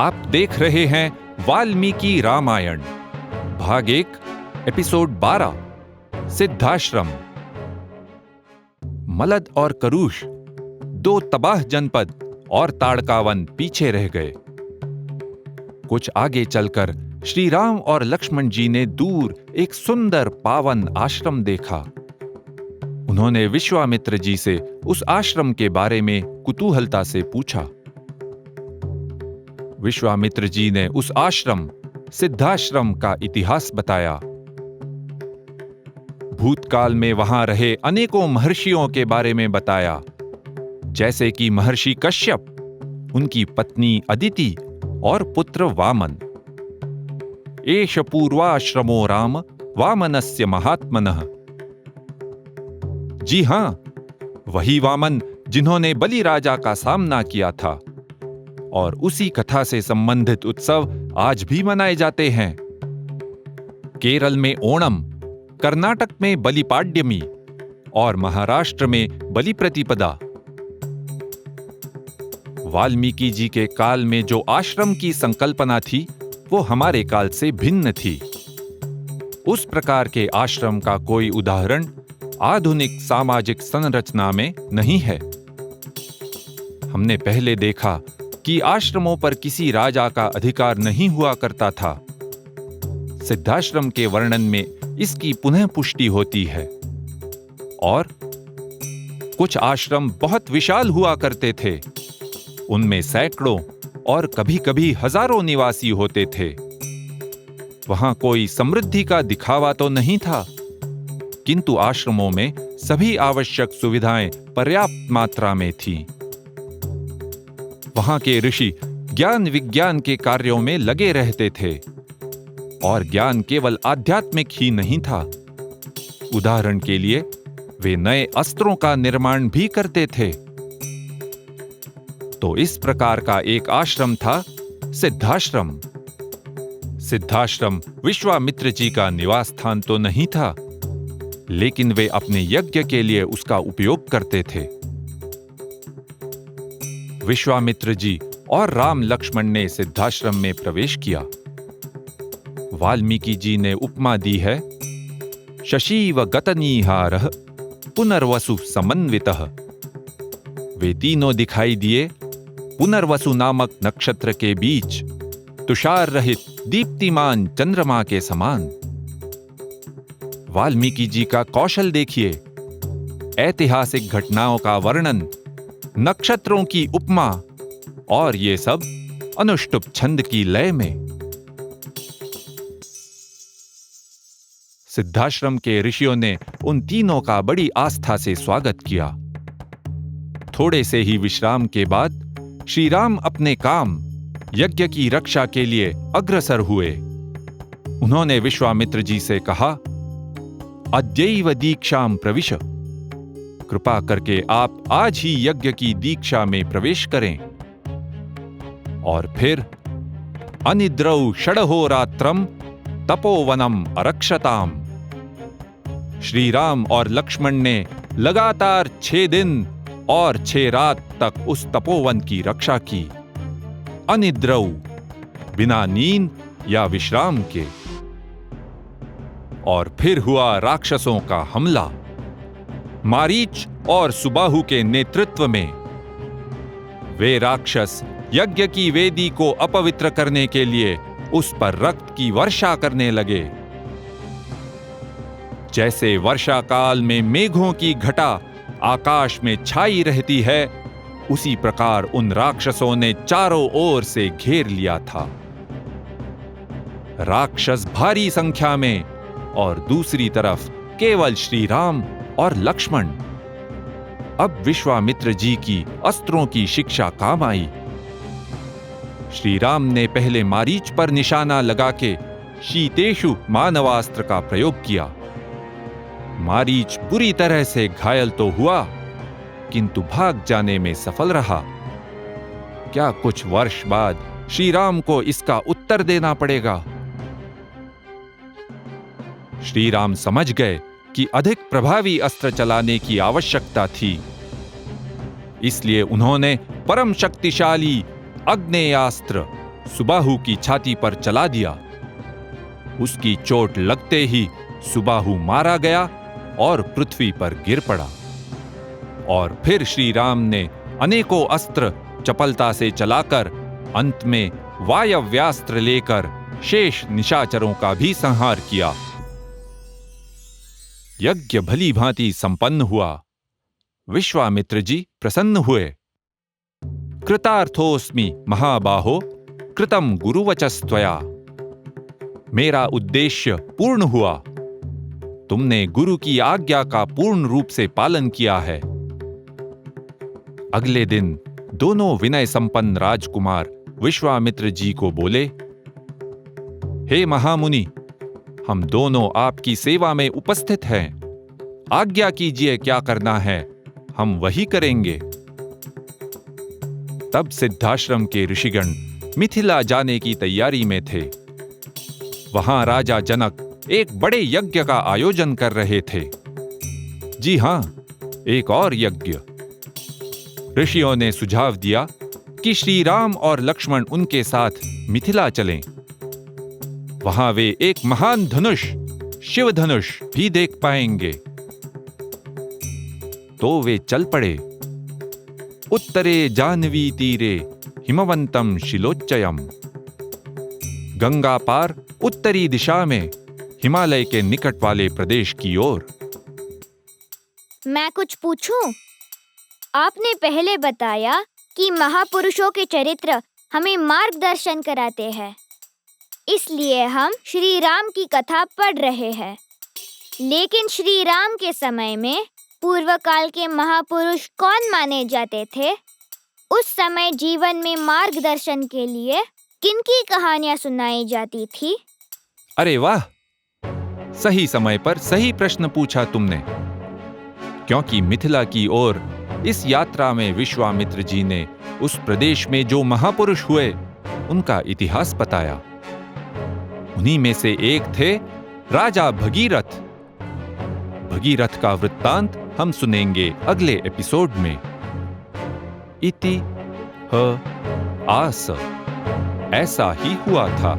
आप देख रहे हैं वाल्मीकि रामायण भाग 1 एपिसोड 12 सिद्धाश्रम। मलद और करुष दो तबाह जनपद और ताड़कावन पीछे रह गए। कुछ आगे चलकर श्री राम और लक्ष्मण जी ने दूर एक सुंदर पावन आश्रम देखा। उन्होंने विश्वामित्र जी से उस आश्रम के बारे में कुतूहलता से पूछा। विश्वामित्र जी ने उस आश्रम सिद्धाश्रम का इतिहास बताया। भूतकाल में वहां रहे अनेकों महर्षियों के बारे में बताया, जैसे कि महर्षि कश्यप, उनकी पत्नी अदिति और पुत्र वामन। एष पूर्वाश्रमो राम वामनस्य महात्मनः। जी हां, वही वामन जिन्होंने बलि राजा का सामना किया था, और उसी कथा से संबंधित उत्सव आज भी मनाए जाते हैं। केरल में ओणम, कर्नाटक में बलिपाड्यमी और महाराष्ट्र में बलि प्रतिपदा। वाल्मीकि जी के काल में जो आश्रम की संकल्पना थी, वो हमारे काल से भिन्न थी। उस प्रकार के आश्रम का कोई उदाहरण आधुनिक सामाजिक संरचना में नहीं है। हमने पहले देखा कि आश्रमों पर किसी राजा का अधिकार नहीं हुआ करता था। सिद्धाश्रम के वर्णन में इसकी पुनः पुष्टि होती है। और कुछ आश्रम बहुत विशाल हुआ करते थे। उनमें सैकड़ों और कभी-कभी हजारों निवासी होते थे। वहां कोई समृद्धि का दिखावा तो नहीं था, किंतु आश्रमों में सभी आवश्यक सुविधाएं पर्याप्त मात्रा में थीं। वहां के ऋषि ज्ञान विज्ञान के कार्यों में लगे रहते थे, और ज्ञान केवल आध्यात्मिक ही नहीं था। उदाहरण के लिए वे नए अस्त्रों का निर्माण भी करते थे। तो इस प्रकार का एक आश्रम था सिद्धाश्रम। सिद्धाश्रम विश्वामित्र जी का निवास स्थान तो नहीं था, लेकिन वे अपने यज्ञ के लिए उसका उपयोग करते थे। विश्वामित्र जी और राम लक्ष्मण ने सिद्धाश्रम में प्रवेश किया। वाल्मीकि जी ने उपमा दी है, शशीव गतनीहारः पुनर्वसु समन्वितः। वे तीनों दिखाई दिए पुनर्वसु नामक नक्षत्र के बीच, तुषार रहित दीप्तिमान चंद्रमा के समान। वाल्मीकि जी का कौशल देखिए, ऐतिहासिक घटनाओं का वर्णन, नक्षत्रों की उपमा, और ये सब अनुष्टुप छंद की लय में। सिद्धाश्रम के ऋषियों ने उन तीनों का बड़ी आस्था से स्वागत किया। थोड़े से ही विश्राम के बाद श्री राम अपने काम यज्ञ की रक्षा के लिए अग्रसर हुए। उन्होंने विश्वामित्र जी से कहा, अद्यैव दीक्षाम प्रविश। कृपा करके आप आज ही यज्ञ की दीक्षा में प्रवेश करें। और फिर अनिद्रौ षडहोरात्रम तपोवनम अरक्षताम। श्री राम और लक्ष्मण ने लगातार 6 दिन और 6 रात तक उस तपोवन की रक्षा की। अनिद्रौ, बिना नींद या विश्राम के। और फिर हुआ राक्षसों का हमला, मारीच और सुबाहु के नेतृत्व में। वे राक्षस यज्ञ की वेदी को अपवित्र करने के लिए उस पर रक्त की वर्षा करने लगे। जैसे वर्षा काल में मेघों की घटा आकाश में छाई रहती है, उसी प्रकार उन राक्षसों ने चारों ओर से घेर लिया था। राक्षस भारी संख्या में, और दूसरी तरफ केवल श्री राम और लक्ष्मण। अब विश्वामित्र जी की अस्त्रों की शिक्षा काम आई। श्री राम ने पहले मारीच पर निशाना लगा के शीतेषु मानवास्त्र का प्रयोग किया। मारीच बुरी तरह से घायल तो हुआ, किंतु भाग जाने में सफल रहा। क्या कुछ वर्ष बाद श्री राम को इसका उत्तर देना पड़ेगा। श्री राम समझ गए कि अधिक प्रभावी अस्त्र चलाने की आवश्यकता थी। इसलिए उन्होंने परम शक्तिशाली आग्नेयास्त्र सुबाहु की छाती पर चला दिया। उसकी चोट लगते ही सुबाहु मारा गया और पृथ्वी पर गिर पड़ा। और फिर श्री राम ने अनेकों अस्त्र चपलता से चलाकर अंत में वायव्यास्त्र लेकर शेष निशाचरों का भी संहार किया। यज्ञ भली भांति संपन्न हुआ। विश्वामित्र जी प्रसन्न हुए। कृतार्थोस्मि महाबाहो कृतम गुरुवचस्त्वया। मेरा उद्देश्य पूर्ण हुआ। तुमने गुरु की आज्ञा का पूर्ण रूप से पालन किया है। अगले दिन दोनों विनय संपन्न राजकुमार विश्वामित्र जी को बोले, हे महामुनि, हम दोनों आपकी सेवा में उपस्थित हैं। आज्ञा कीजिए क्या करना है, हम वही करेंगे। तब सिद्धाश्रम के ऋषिगण मिथिला जाने की तैयारी में थे। वहां राजा जनक एक बड़े यज्ञ का आयोजन कर रहे थे। जी हां, एक और यज्ञ। ऋषियों ने सुझाव दिया कि श्री राम और लक्ष्मण उनके साथ मिथिला चलें। वहां वे एक महान धनुष, शिव धनुष भी देख पाएंगे। तो वे चल पड़े। उत्तरे जाह्नवी तीरे हिमवंतम शिलोच्चयम। गंगा पार उत्तरी दिशा में हिमालय के निकट वाले प्रदेश की ओर। मैं कुछ पूछूं? आपने पहले बताया कि महापुरुषों के चरित्र हमें मार्गदर्शन कराते हैं, इसलिए हम श्री राम की कथा पढ़ रहे हैं। लेकिन श्री राम के समय में पूर्व काल के महापुरुष कौन माने जाते थे? उस समय जीवन में मार्गदर्शन के लिए किनकी कहानियां सुनाई जाती थी? अरे वाह, सही समय पर सही प्रश्न पूछा तुमने। क्योंकि मिथिला की ओर इस यात्रा में विश्वामित्र जी ने उस प्रदेश में जो महापुरुष हुए उनका इतिहास बताया। उन्हीं में से एक थे राजा भगीरथ। भगीरथ का वृत्तांत हम सुनेंगे अगले एपिसोड में। इति ह आस, ऐसा ही हुआ था।